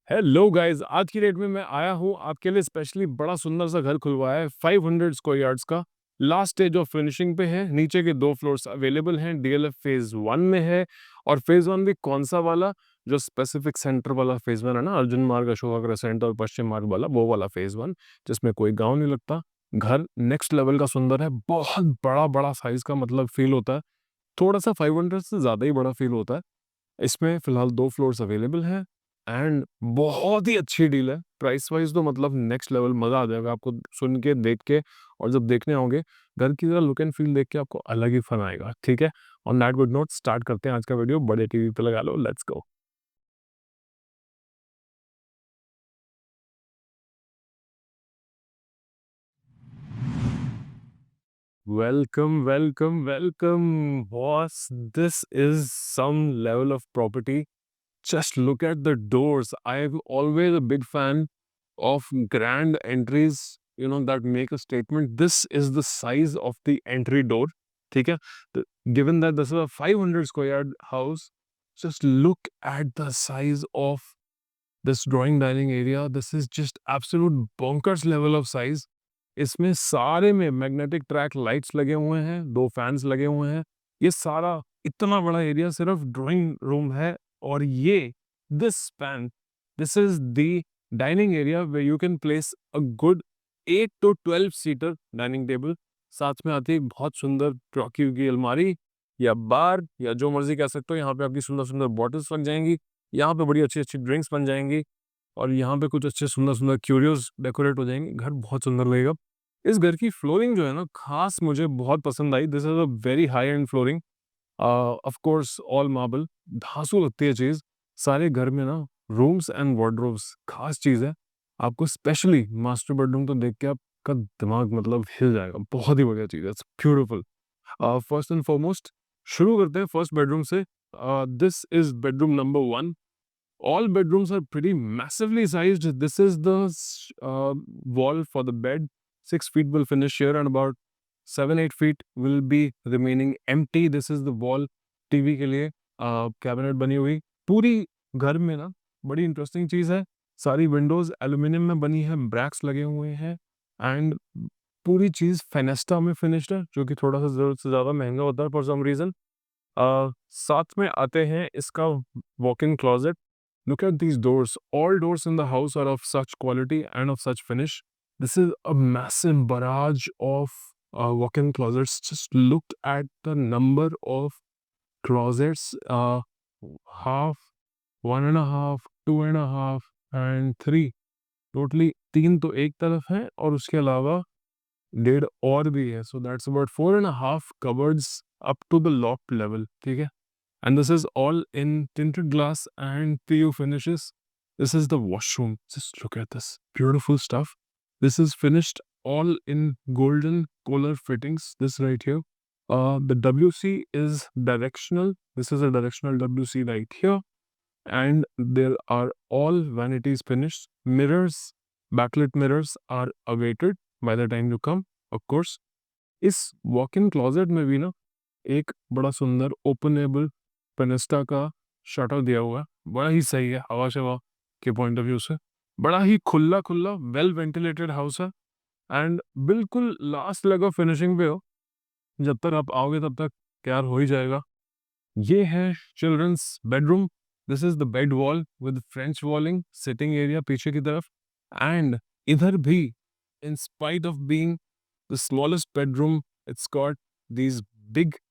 Hello guys, आज की date में मैं आया हूँ आपके लिए स्पेशली बड़ा सुंदर सा घर खुलवाया है 500 स्क्वायर यार्ड्स का। लास्ट स्टेज ऑफ फिनिशिंग पे है। नीचे के 2 फ्लोर्स अवेलेबल हैं। डीएलएफ फेज 1 में है। और फेज 1 भी कौन सा वाला, जो स्पेसिफिक सेंटर वाला फेज 1 है ना, अर्जुन मार्ग, अशोका क्रेसेंट और पश्चिम मार्ग वाला, वो वाला फेज 1, जिसमें कोई गाँव नहीं लगता। घर नेक्स्ट लेवल का सुंदर है। बहुत बड़ा साइज का मतलब फील होता है। थोड़ा सा 500 से ज्यादा ही बड़ा फील होता है। इसमें फिलहाल 2 फ्लोर्स अवेलेबल हैं एंड बहुत ही अच्छी डील है। प्राइस वाइज़ तो मतलब नेक्स्ट लेवल, मज़ा आ जाएगा आपको सुन के, देख के। और जब देखने आओगे, घर की ज़रा लुक एंड फील देख के आपको अलग ही फन आएगा, ठीक है? On that good note start करते हैं आज का वीडियो। बड़े टीवी पे लगा लो, let's go. Welcome, welcome, welcome boss. This is some level of property. Just look at the doors. I'm always a big fan of grand entries, that make a statement. This is the size of the entry door. ठीक है? Given that this is a 500 square yard house, just look at the size of this drawing dining area. This is just absolute bonkers level of size. इसमें सारे में magnetic track lights लगे हुए हैं, 2 fans लगे हुए हैं। ये सारा इतना बड़ा एरिया सिर्फ ड्राइंग रूम है। और ये this span, this is the dining area where you can place a good 8 to 12 seater dining table. साथ में आती है एक बहुत सुंदर ट्रॉकी की अलमारी या बार, या जो मर्जी कह सकते हो। यहाँ पे आपकी सुंदर सुंदर बॉटल्स लग जाएंगी। यहाँ पे बड़ी अच्छी अच्छी ड्रिंक्स बन जाएंगी। और यहाँ पे कुछ अच्छे सुंदर सुंदर क्यूरियोस डेकोरेट हो जाएंगे। घर बहुत सुंदर लगेगा। इस घर की फ्लोरिंग जो है ना, खास मुझे बहुत पसंद आई। This is a very high end flooring. Of course all marble. धांसू लगती है चीज। सारे घर में ना रूम्स एंड वार्डरोब्स खास चीज है। आपको स्पेशली मास्टर बेडरूम तो देख के आपका दिमाग मतलब हिल जाएगा। बहुत ही बढ़िया चीज है। It's beautiful. First and foremost शुरू करते हैं फर्स्ट बेडरूम से। This is bedroom number 1। All bedrooms are pretty massively sized. This is the wall for the bed. 6 feet will finish here, and about 7-8 feet will be remaining empty. This is the wall TV के लिए cabinet बनी हुई। पूरी घर में ना बड़ी interesting चीज़ है। सारी विंडोज एल्यूमिनियम में बनी है, ब्रैक्स लगे हुए हैं। एंड पूरी चीज़ फेनेस्टा में फिनिश्ड है, जो कि थोड़ा सा ज़रूरत से ज़्यादा महंगा होता है फॉर सम रीज़न। साथ में आते हैं इसका walk-in closet. Look at these doors. All doors in the house are of such quality and of such finish. This is a massive barrage of walk-in closets. Just look at the number of closets. Half, 1.5, 2.5, and 3. Totally 3 तो एक तरफ है और उसके अलावा 1.5 और भी है। So that's about 4.5 cupboards up to the loft level. ठीक है? And this is all in tinted glass and PU finishes. This is the washroom. Just look at this beautiful stuff. This is finished all in golden collar fittings. This right here. The WC is directional. This is a directional WC right here. And there are all vanities finished. Mirrors, backlit mirrors are awaited by the time you come, of course. इस walk-in closet में भी ना एक बड़ा सुंदर openable पेनेस्टा का shutter दिया हुआ है। बड़ा ही सही है हवा शवा के पॉइंट ऑफ व्यू से। बड़ा ही खुला खुला वेल वेंटिलेटेड हाउस है। एंड बिल्कुल लास्ट लेग ऑफ फिनिशिंग पे हो। जब तक आप आओगे तब तक तैयार हो ही जाएगा। ये है childrens bedroom. This is the bed wall with French walling, sitting area पीछे की तरफ। एंड इधर भी, in spite of being the smallest bedroom, it's got these big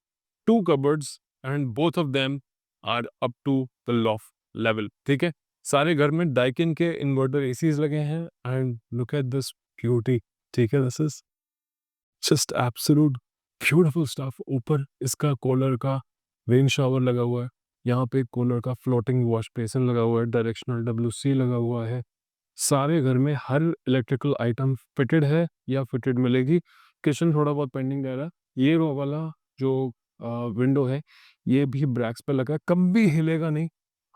2 cupboards and both of them are up to the loft level. ठीक है? सारे घर में डाइकिन के इन्वर्टर एसीज लगे हैं। And look at this beauty. ठीक है? This is just absolute beautiful stuff. ऊपर इसका कूलर का रेन शावर लगा हुआ है। यहाँ पे कूलर का फ्लोटिंग वॉश बेसिन लगा हुआ है। डायरेक्शनल WC लगा हुआ है। सारे घर में हर इलेक्ट्रिकल आइटम फिटेड है या फिटेड मिलेगी। किचन थोड़ा बहुत पेंडिंग रह रहा है। ये रो वाला जो विंडो है, ये भी ब्रैक्स पे लगा है, कभी हिलेगा नहीं।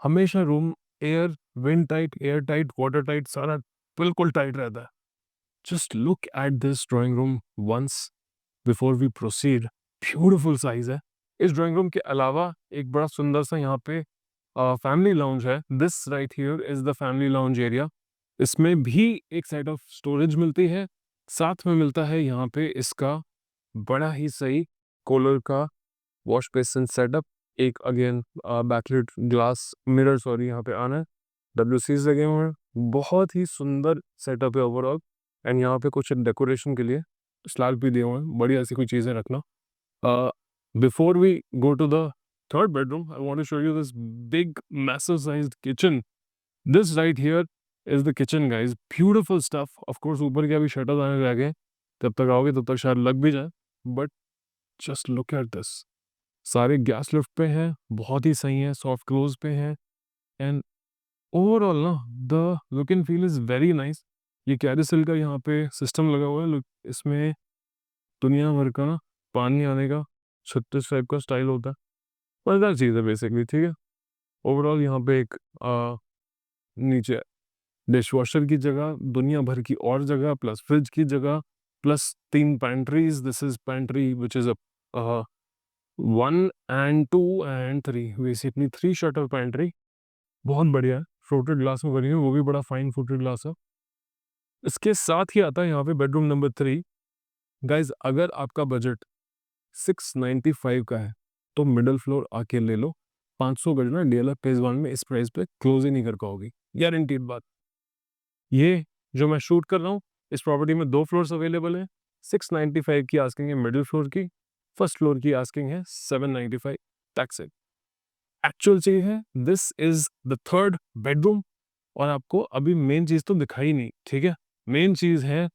हमेशा room air wind tight, air tight, water tight, सारा बिल्कुल टाइट रहता है। Just look at this drawing room once before we proceed. Beautiful size है। इस ड्राइंग रूम के अलावा एक बड़ा सुंदर सा यहाँ पे फैमिली लाउंज है। This right here is the family lounge area. इसमें भी एक साइड ऑफ स्टोरेज मिलती है, साथ में मिलता है यहाँ पे इसका बड़ा ही सही कॉलर का वॉश बेसिन सेटअप। एक again backlit glass mirror, sorry, यहाँ पे आना है, WCs लगे हुए हैं, बहुत ही सुंदर सेटअप है ओवरऑल। एंड यहाँ पे कुछ डेकोरेशन के लिए स्लैब भी दिए हुए हैं, बढ़िया ऐसी कोई चीज़ें रखना। Before we go to the third bedroom, I want to show you this big, massive sized kitchen. This right here is the kitchen, guys. Beautiful stuff. Of course, ऊपर के अभी शटर्स आने रह गए, जब तक आओगे तब तक शायद लग भी जाए, but just look at this. सारे गैस लिफ्ट पे हैं, बहुत ही सही है, सॉफ्ट क्लोज पे हैं, एंड ओवरऑल ना the look and feel is very nice. ये कैरिसल का यहाँ पे सिस्टम लगा हुआ है, लुक इसमें दुनिया भर का ना पानी आने का छत्तीस टाइप का स्टाइल होता है, मजेदार चीज़ है बेसिकली, ठीक है। ओवरऑल यहाँ पे एक नीचे डिशवॉशर की जगह, दुनिया भर की और जगह, प्लस फ्रिज की जगह, plus 3 pantries. This is pantry which is a 1 and 2 and 3, basically 3 shutter pantry, बहुत बढ़िया है, फ्लोटेड ग्लास में बनी है, वो भी बड़ा फाइन फ्लोटेड ग्लास है। इसके साथ ही आता है यहाँ पे बेडरूम नंबर 3। गाइज, अगर आपका बजट 695 का है तो मिडिल फ्लोर आके ले लो। 500 गज ना DLF फेज 1 में इस प्राइस पे क्लोज ही नहीं कर पाओगी, गारंटीड बात। ये जो मैं शूट कर रहा हूँ, इस प्रॉपर्टी में 2 फ्लोर्स अवेलेबल हैं। 695 की आस्किंग है मिडिल फ्लोर की, फर्स्ट फ्लोर की आस्किंग है 795। That's it. एक्चुअल चीज है, this is the third bedroom. और आपको अभी मेन चीज तो दिखाई नहीं, ठीक है। मेन चीज है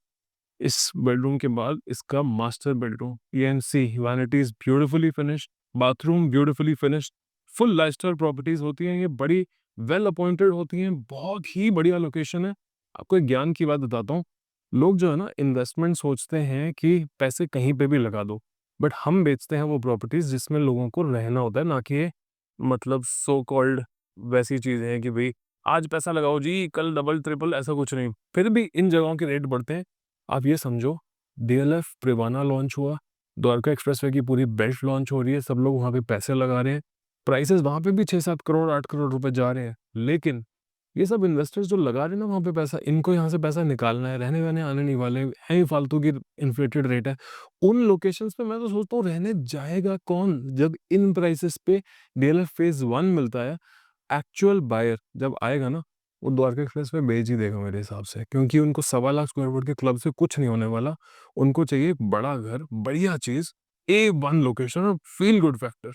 इस बेडरूम के बाद इसका master bedroom. You can see vanities beautifully finished, bathroom beautifully finished, full lifestyle properties होती हैं ये, बड़ी वेल अपॉइंटेड होती हैं, बहुत ही बढ़िया लोकेशन है। आपको एक ज्ञान की बात बताता हूँ, लोग जो है ना इन्वेस्टमेंट सोचते हैं कि पैसे कहीं पे भी लगा दो, बट हम बेचते हैं वो प्रॉपर्टीज जिसमें लोगों को रहना होता है, ना कि मतलब सो कॉल्ड वैसी चीजें हैं कि भाई आज पैसा लगाओ जी, कल डबल ट्रिपल, ऐसा कुछ नहीं। फिर भी इन जगहों के रेट बढ़ते हैं। आप ये समझो, DLF प्रिवाना लॉन्च हुआ, द्वारका एक्सप्रेसवे की पूरी बेल्ट लॉन्च हो रही है, सब लोग वहाँ पे पैसे लगा रहे हैं, प्राइसेस वहाँ पे भी 6-7 करोड़ 8 करोड़ रुपए जा रहे हैं। लेकिन ये सब इन्वेस्टर्स जो लगा रहे हैं ना वहाँ पे पैसा, इनको यहाँ से पैसा निकालना है, रहने वहने आने नहीं वाले हैं, ही फालतू की इन्फ्लेटेड रेट है। उन लोकेशंस पे मैं तो सोचता हूँ रहने जाएगा कौन, जब इन प्राइसेस पे DLF फेज 1 मिलता है। एक्चुअल बायर जब आएगा ना, वो द्वारका एक्सप्रेस पे बेच ही देगा मेरे हिसाब से, क्योंकि उनको 1.25 लाख स्क्वायर फुट के क्लब से कुछ नहीं होने वाला। उनको चाहिए एक बड़ा घर, बढ़िया चीज, A1 लोकेशन और फील गुड फैक्टर।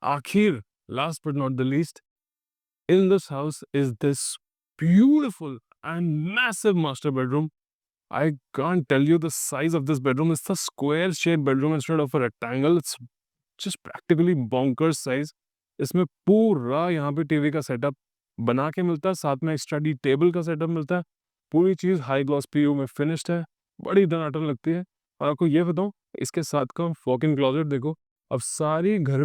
आखिर last but not the least, in this house is this beautiful and massive master bedroom. I can't tell you the size of this bedroom. It's a square shaped bedroom instead of a rectangle. It's just practically bonkers size. इसमें पूरा यहाँ पे TV का setup बना के मिलता है, साथ में एक स्टडी टेबल का सेटअप मिलता है। पूरी चीज़ हाई ग्लॉस PU में फिनिश्ड है, बड़ी टनाटन लगती है। और आपको ये बताऊँ, इसके साथ का वॉक इन क्लोजेट देखो। अब सारे घर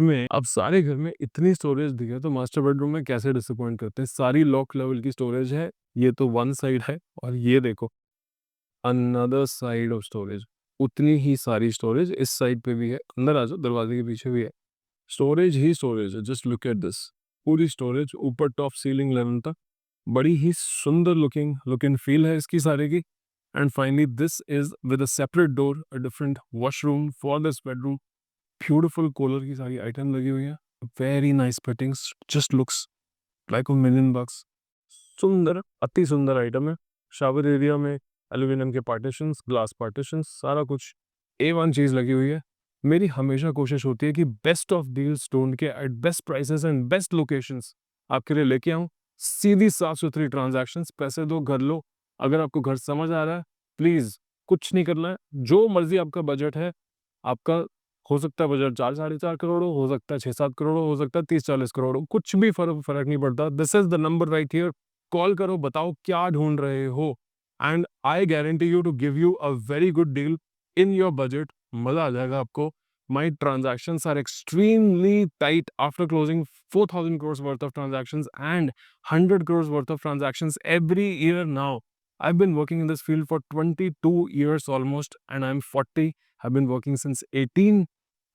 में इतनी स्टोरेज दी है, तो मास्टर बेडरूम में कैसे डिसअपॉइंट करते हैं। सारी लॉक लेवल की स्टोरेज है, ये तो वन साइड है, और ये देखो अनदर साइड ऑफ स्टोरेज, उतनी ही सारी स्टोरेज इस साइड पे भी है। अंदर आ जाओ, दरवाजे के पीछे भी है, स्टोरेज ही स्टोरेज है। जस्ट लुक एट दिस, पूरी स्टोरेज ऊपर टॉप सीलिंग लेवल तक, बड़ी ही सुंदर लुक एंड फील है इसकी सारे की। And finally this is with a separate door, a different washroom for this bedroom. Beautiful colour की सारी आइटम लगी हुई है, very nice fittings, just looks like a million bucks. सुंदर, अति सुंदर आइटम है। शावर एरिया में एल्यूमिनियम के पार्टीशंस, ग्लास पार्टीशंस, सारा कुछ A1 चीज़ लगी हुई है। मेरी हमेशा कोशिश होती है कि बेस्ट ऑफ डील्स ढूंढ के at best prices and best locations आपके लिए लेके आऊँ। सीधी साफ सुथरी ट्रांजैक्शंस, पैसे दो घर लो। अगर आपको घर समझ आ रहा है, प्लीज़ कुछ नहीं करना है, जो मर्जी आपका बजट है, आपका हो सकता है बजट 4 साढ़े 4 करोड़ हो सकता है 6-7 करोड़ हो सकता है 30-40 करोड़ हो, कुछ भी फर्क नहीं पड़ता। This is the number right here. Call करो, बताओ क्या ढूंढ रहे हो, and I guarantee you to give you a very good deal in your budget. मजा आ जाएगा आपको। My transactions are extremely tight after closing 4,000 crores worth of transactions and 100 crores worth of transactions every year now. I've been working in this field for 22 years almost, and I'm 40. I've been working since 18,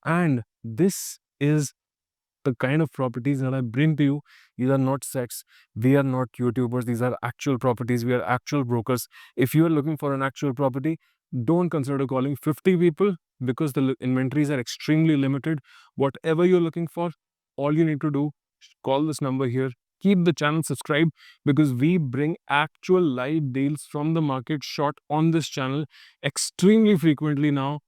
and this is the kind of properties that I bring to you, these are not sets. We are not YouTubers. These are actual properties. We are actual brokers. If you are looking for an actual property, don't consider calling 50 people because the inventories are extremely limited. Whatever you're looking for, all you need to do, call this number here. Keep the channel subscribed because we bring actual live deals from the market shot on this channel extremely frequently now.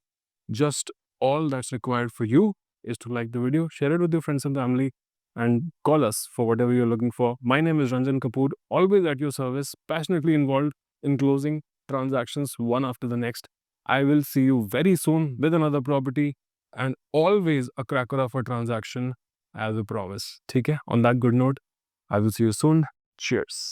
Just all that's required for you is to like the video, share it with your friends and family, and call us for whatever you're looking for. My name is Ranjan Kapoor, always at your service, passionately involved in closing transactions one after the next. I will see you very soon with another property and always a cracker of a transaction as a promise. Okay? On that good note, I will see you soon. Cheers.